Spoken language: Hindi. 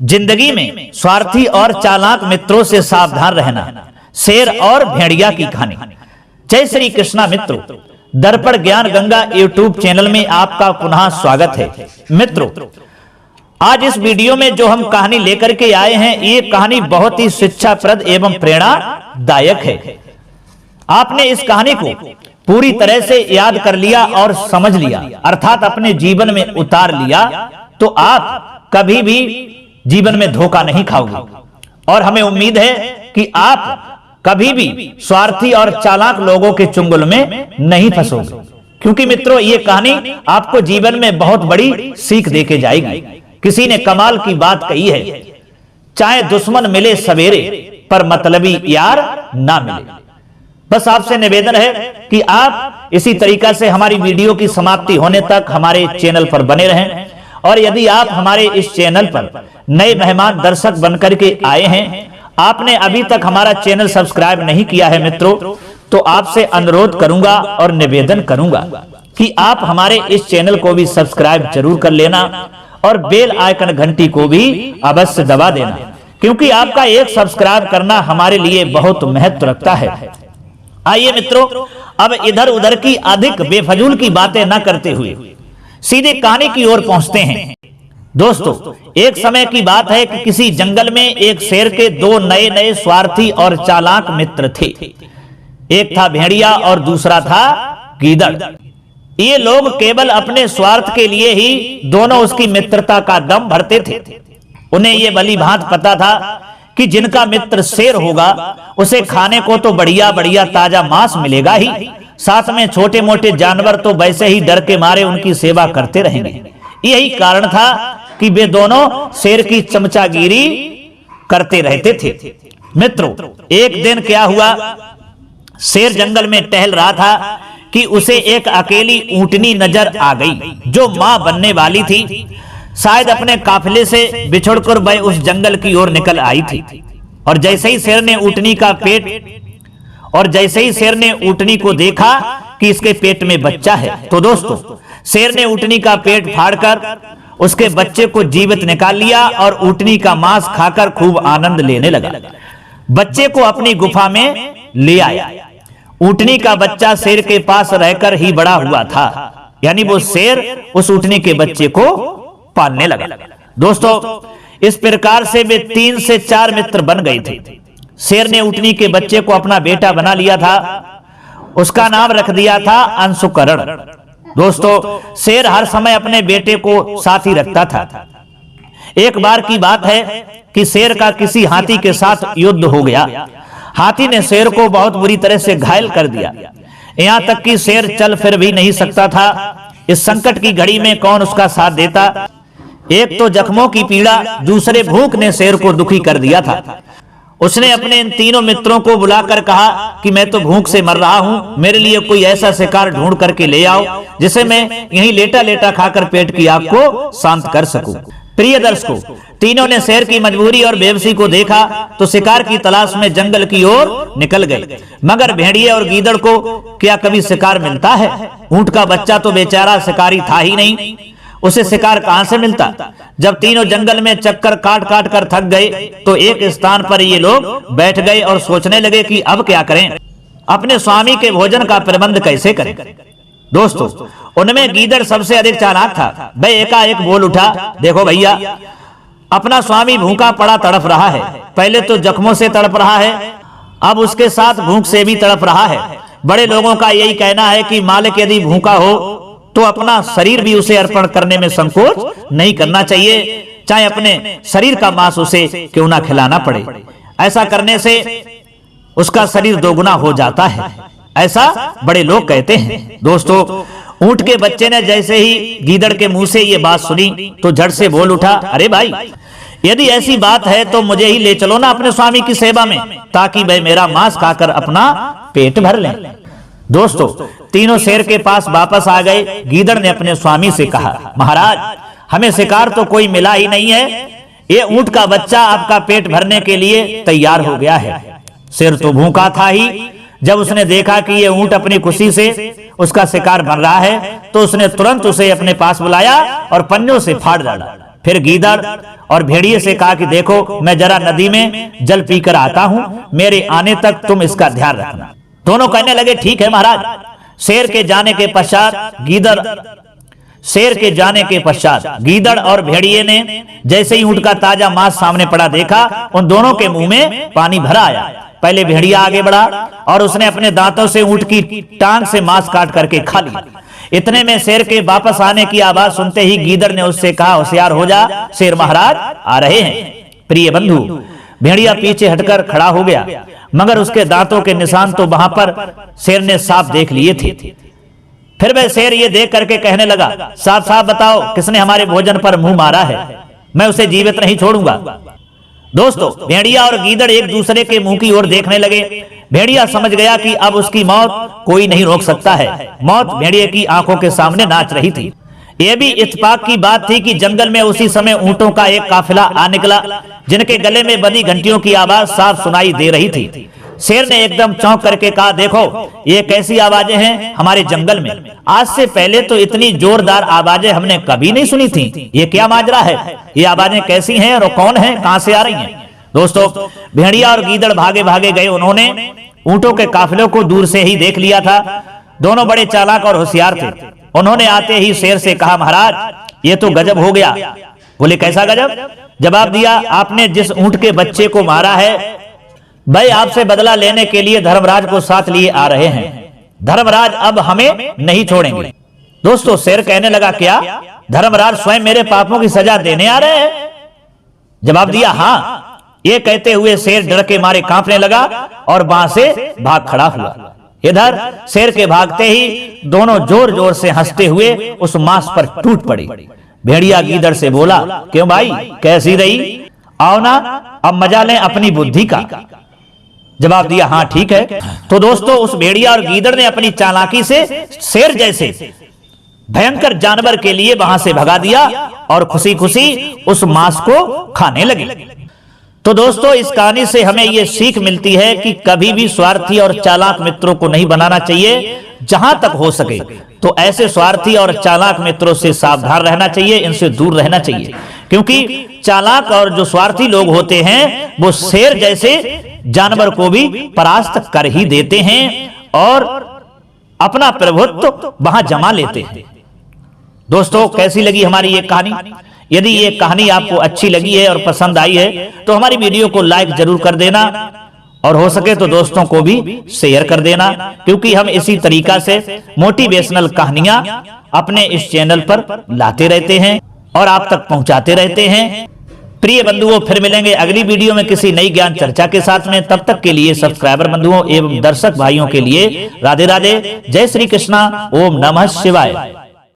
जिंदगी में स्वार्थी और चालाक मित्रों से सावधान रहना। शेर और भेड़िया की कहानी। जय श्री कृष्णा मित्रों, दर्पण ज्ञान गंगा यूट्यूब चैनल में आपका पुनः स्वागत है। मित्रों, आज इस वीडियो में जो हम कहानी लेकर के आए हैं, ये कहानी बहुत ही शिक्षाप्रद एवं प्रेरणादायक है। आपने इस कहानी को पूरी तरह से याद कर लिया और समझ लिया, अर्थात अपने जीवन में उतार लिया, तो आप कभी भी जीवन में धोखा नहीं खाओगे। और हमें उम्मीद है कि आप कभी भी स्वार्थी और चालाक लोगों के चुंगल में नहीं फंसोगे, क्योंकि मित्रों ये कहानी आपको जीवन में बहुत बड़ी सीख देके जाएगी। किसी ने कमाल की बात कही है, चाहे दुश्मन मिले सवेरे पर मतलबी यार ना मिले। बस आपसे निवेदन है कि आप इसी तरीका से हमारी वीडियो की समाप्ति होने तक हमारे चैनल पर बने रहें। और यदि आप हमारे इस चैनल पर नए मेहमान दर्शक बनकर के आए हैं, आपने अभी तक हमारा चैनल सब्सक्राइब नहीं किया है मित्रों, तो आपसे अनुरोध करूंगा और निवेदन करूंगा कि आप हमारे इस चैनल को भी सब्सक्राइब जरूर कर लेना और बेल आइकन घंटी को भी अवश्य दबा देना, क्योंकि आपका एक सब्सक्राइब करना हमारे लिए बहुत महत्व रखता है। आइए मित्रों, अब इधर उधर की अधिक बेफजूल की बातें न करते हुए सीधे कहानी की ओर पहुंचते हैं। दोस्तों, एक समय की बात है कि किसी जंगल में एक शेर के दो नए नए स्वार्थी और चालाक मित्र थे। एक था भेड़िया और दूसरा था गीदड़। ये लोग केवल अपने स्वार्थ के लिए ही दोनों उसकी मित्रता का दम भरते थे। उन्हें यह भली भांति पता था कि जिनका मित्र शेर होगा उसे खाने को तो बढ़िया बढ़िया ताजा मांस मिलेगा ही, साथ में छोटे मोटे जानवर तो वैसे ही डर के मारे उनकी सेवा करते रहेंगे। यही कारण था कि वे दोनों शेर की चमचागिरी करते रहते थे। मित्रों, एक दिन क्या हुआ, शेर जंगल में टहल रहा था कि उसे एक अकेली ऊंटनी नजर आ गई जो मां बनने वाली थी। शायद अपने काफिले से बिछुड़कर वह उस जंगल की ओर निकल आई थी। और जैसे ही शेर ने ऊंटनी को देखा कि इसके पेट में बच्चा है, तो दोस्तों शेर ने ऊंटनी का पेट फाड़कर उसके बच्चे को जीवित निकाल लिया और ऊंटनी का मांस खाकर खूब आनंद लेने लगा। बच्चे को अपनी गुफा में ले आया। ऊंटनी का बच्चा शेर के पास रहकर ही बड़ा हुआ था, यानी वो शेर उस ऊंटनी के बच्चे को पालने लगा। दोस्तों, इस प्रकार से वे 3 से 4 मित्र बन गए थे। शेर ने ऊंटनी के बच्चे को अपना बेटा बना लिया था। उसका नाम रख दिया था अंशुकरण। दोस्तों, शेर हर समय अपने बेटे को साथ ही रखता था। एक बार की बात है कि शेर का किसी हाथी के साथ युद्ध हो गया। हाथी ने शेर को बहुत बुरी तरह से घायल कर दिया, यहां तक कि शेर चल फिर भी नहीं सकता था। इस संकट की घड़ी में कौन उसका साथ देता। एक तो जख्मों की पीड़ा, दूसरे भूख ने शेर को दुखी कर दिया था। उसने अपने इन तीनों मित्रों को बुलाकर कहा कि मैं तो भूख से मर रहा हूं, मेरे लिए कोई ऐसा शिकार ढूंढ करके ले आओ जिसे मैं यहीं लेटा लेटा खाकर पेट की आग को शांत कर सकूं। प्रिय दर्शकों, तीनों ने शेर की मजबूरी और बेबसी को देखा तो शिकार की तलाश में जंगल की ओर निकल गए। मगर भेड़िए और गीदड़ को क्या कभी शिकार मिलता है? ऊंट का बच्चा तो बेचारा शिकारी था ही नहीं, उसे शिकार कहां से मिलता। जब तीनों जंगल में चक्कर काट काट कर थक गए तो एक स्थान पर ये लोग बैठ गए और सोचने लगे कि अब क्या करें, अपने स्वामी के भोजन का प्रबंध कैसे करें। दोस्तों, उनमें गीदड़ सबसे अधिक चालाक था। वह एकाएक बोल उठा, देखो भैया, अपना स्वामी भूखा पड़ा तड़प रहा है। पहले तो जख्मों से तड़प रहा है, अब उसके साथ भूख से भी तड़प रहा है। बड़े लोगों का यही कहना है कि मालिक यदि भूखा हो तो अपना शरीर भी उसे अर्पण करने में संकोच नहीं करना चाहिए, चाहे अपने शरीर का मांस उसे क्यों ना खिलाना पड़े। ऐसा करने से उसका शरीर दोगुना हो जाता है, ऐसा बड़े लोग कहते हैं। दोस्तों, ऊंट के बच्चे ने जैसे ही गीदड़ के मुंह से ये बात सुनी तो झट से बोल उठा, अरे भाई, यदि ऐसी बात है तो मुझे ही ले चलो ना अपने स्वामी की सेवा में, ताकि वह मेरा मांस खाकर अपना पेट भर ले। दोस्तों, तीनों शेर के पास वापस आ गए। गीदड़ ने अपने स्वामी से कहा, महाराज, हमें शिकार तो कोई मिला ही नहीं है, ये ऊंट का बच्चा आपका पेट भरने के लिए तैयार हो गया है। शेर तो भूखा था ही, जब उसने देखा कि ये ऊंट अपनी खुशी से उसका शिकार बन रहा है तो उसने तुरंत उसे अपने पास बुलाया और पन्नों से फाड़ डाला। फिर गीदड़ और भेड़िए से कहा कि देखो, मैं जरा नदी में जल पीकर आता हूं, मेरे आने तक तुम इसका ध्यान रखना। दोनों कहने लगे ठीक है महाराज। शेर के जाने के पश्चात गीदड़ और भेड़िए ने जैसे ही ऊंट का ताजा मांस सामने पड़ा देखा, उन दोनों के मुंह में पानी भरा आया। पहले भेड़िया आगे बढ़ा और उसने अपने दांतों से ऊंट की टांग से मांस काट करके खा लिया। इतने में शेर के वापस आने की आवाज सुनते ही गीदड़ ने उससे कहा, होशियार हो जा, शेर महाराज आ रहे हैं। प्रिय बंधु, भेड़िया पीछे हटकर खड़ा हो गया, मगर उसके दांतों के निशान तो वहां पर शेर ने साफ देख लिए थे। फिर वह शेर ये देख करके कहने लगा, साफ साफ बताओ, किसने हमारे भोजन पर मुंह मारा है? मैं उसे जीवित नहीं छोड़ूंगा। दोस्तों, भेड़िया और गीदड़ एक दूसरे के मुंह की ओर देखने लगे। भेड़िया समझ गया कि अब उसकी मौत कोई नहीं रोक सकता है। मौत भेड़िए की आंखों के सामने नाच रही थी। यह भी इत्तेफाक की बात थी कि जंगल में उसी समय ऊंटों का एक काफिला आ निकला, जिनके गले में बंधी घंटियों की आवाज साफ सुनाई दे रही थी। शेर ने एकदम चौंक करके कहा, देखो, ये कैसी आवाजें हैं हमारे जंगल में? आज से पहले तो इतनी जोरदार आवाजें हमने कभी नहीं सुनी थी। ये क्या माजरा है? ये आवाजें कैसी हैं और कौन है, कहां से आ रही हैं? दोस्तों, भेड़िया और गीदड़ भागे भागे गए। उन्होंने ऊंटों के काफिलों को दूर से ही देख लिया था। दोनों बड़े चालाक और होशियार थे। उन्होंने आते ही शेर से कहा, महाराज, ये तो गजब हो गया। बोले, कैसा गजब? जवाब दिया, आपने जिस ऊंट के बच्चे को मारा है, भाई आपसे बदला लेने के लिए धर्मराज को साथ लिए आ रहे हैं। धर्मराज अब हमें नहीं छोड़ेंगे। दोस्तों, शेर कहने लगा, क्या धर्मराज स्वयं मेरे पापों की सजा देने आ रहे हैं? जवाब दिया, हाँ। ये कहते हुए शेर डर के मारे कांपने लगा और वहां से भाग खड़ा हुआ। इधर शेर के भागते ही दोनों जोर जोर से हंसते हुए उस मांस पर टूट पड़ी। भेड़िया गीदड़ से बोला, क्यों भाई, कैसी रही? आओ ना, अब मजा लें अपनी बुद्धि का। जवाब दिया, हाँ ठीक है। तो दोस्तों, उस भेड़िया और गीदड़ ने अपनी चालाकी से शेर जैसे भयंकर जानवर के लिए वहां से भगा दिया और खुशी खुशी उस मांस को खाने लगे। तो दोस्तों, इस कहानी से हमें यह सीख मिलती है कि कभी भी स्वार्थी और चालाक मित्रों को नहीं बनाना चाहिए। जहां तक हो सके तो ऐसे स्वार्थी और चालाक मित्रों से सावधान रहना चाहिए, इनसे दूर रहना चाहिए। क्योंकि चालाक और जो स्वार्थी लोग होते हैं वो शेर जैसे जानवर को भी परास्त कर ही देते हैं और अपना प्रभुत्व वहां जमा लेते हैं। दोस्तों, कैसी लगी हमारी ये कहानी? यदि ये कहानी आपको अच्छी लगी है और पसंद आई है तो हमारी वीडियो को लाइक जरूर कर देना और हो सके तो दोस्तों को भी शेयर कर देना, क्योंकि हम इसी तरीका से मोटिवेशनल कहानियां अपने इस चैनल पर लाते रहते हैं और आप तक पहुंचाते रहते हैं। प्रिय बंधुओं, फिर मिलेंगे अगली वीडियो में किसी नई ज्ञान चर्चा के साथ में। तब तक के लिए सब्सक्राइबर बंधुओं एवं दर्शक भाइयों के लिए राधे राधे, जय श्री कृष्णा, ओम नमः शिवाय।